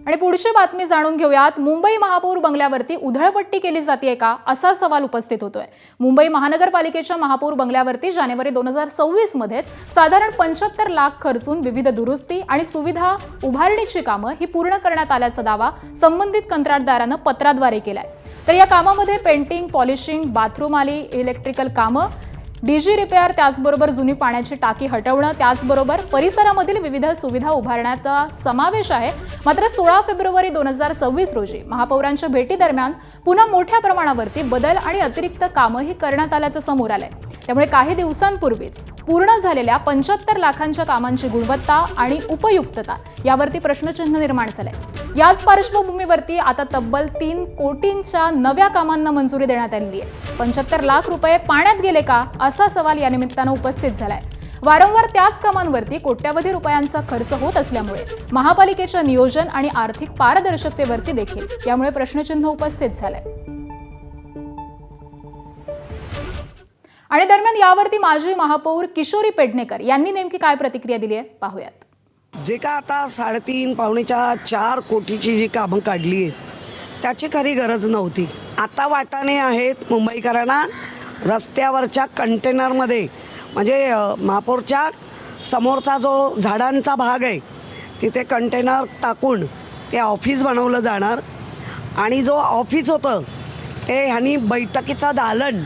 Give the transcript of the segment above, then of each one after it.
आणि पुढची बातमी जाणून घेऊयात। मुंबई महापौर बंगल्यावरती उधळपट्टी केली जाते का असा सवाल उपस्थित होतोय। मुंबई महानगरपालिकेच्या महापौर बंगल्यावरती जानेवारी 2026 मध्ये साधारण 75 लाख खर्चून विविध दुरुस्ती आणि सुविधा उभारणीची कामं ही पूर्ण करण्यात आल्याचा दावा संबंधित कंत्राटदारानं पत्राद्वारे केलाय। तर या कामामध्ये पेंटिंग, पॉलिशिंग, बाथरूम आली, इलेक्ट्रिकल कामं, डीजी रिपेअर, त्याचबरोबर जुनी पाण्याची टाकी हटवणं, त्याचबरोबर परिसरामधील विविध सुविधा उभारण्याचा समावेश आहे। मात्र 16 फेब्रुवारी 2026 रोजी महापौरांच्या भेटीदरम्यान पुन्हा मोठ्या प्रमाणावरती बदल आणि अतिरिक्त कामंही करण्यात आल्याचं समोर आलंय। त्यामुळे काही दिवसांपूर्वीच पूर्ण झालेल्या 75 लाखांच्या कामांची गुणवत्ता आणि उपयुक्तता यावरती प्रश्नचिन्ह निर्माण झालंय। याच पार्श्वभूमीवरती आता तब्बल 3 कोटींच्या नव्या कामांना मंजुरी देण्यात आलेली आहे। 75 लाख रुपये पाण्यात गेले का असा सवाल या निमित्तानं उपस्थित झालाय। वारंवार त्याच कामांवरती कोट्यवधी रुपयांचा खर्च होत असल्यामुळे महापालिकेच्या नियोजन आणि आर्थिक पारदर्शकतेवरती देखील यामुळे प्रश्नचिन्ह उपस्थित झालंय। आणि दरम्यान यावरती माजी महापौर किशोरी पेडणेकर यांनी नेमकी काय प्रतिक्रिया दिली आहे पाहूयात। जे का आता 3.5 पावणे 4 कोटीची जी कामं काढली आहेत त्याची खरी गरज नव्हती। आता वाटाणे आहेत मुंबईकरांना रस्त्यावरच्या कंटेनरमध्ये, म्हणजे महापौरच्या समोरचा जो झाडांचा भाग आहे तिथे कंटेनर टाकून ते ऑफिस बनवलं जाणार आणि जो ऑफिस होतं ते ह्यांनी बैठकीचं दालन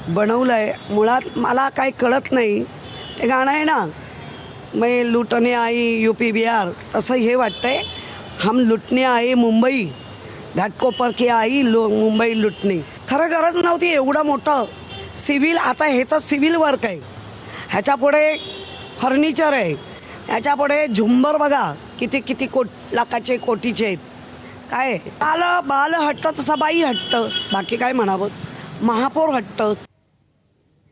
बनवलं आहे। मुळात मला काही कळत नाही, ते गाणं आहे ना, मैं लुटने आई यूपी बिहार, तसं हे वाटतंय हम लुटने आए मुंबई, घाटकोपर की आई मुंबई लुटणे। खरं गरज नव्हती एवढं मोठं सिव्हिल। आता हे तर सिव्हिल वर्क आहे, ह्याच्यापुढे फर्निचर आहे, ह्याच्यापुढे झुंबर बघा किती किती लाखाचे कोटीचे आहेत। काय बाल हट्ट तसं बाई हट्ट, बाकी काय म्हणावं, महापौर हट्ट।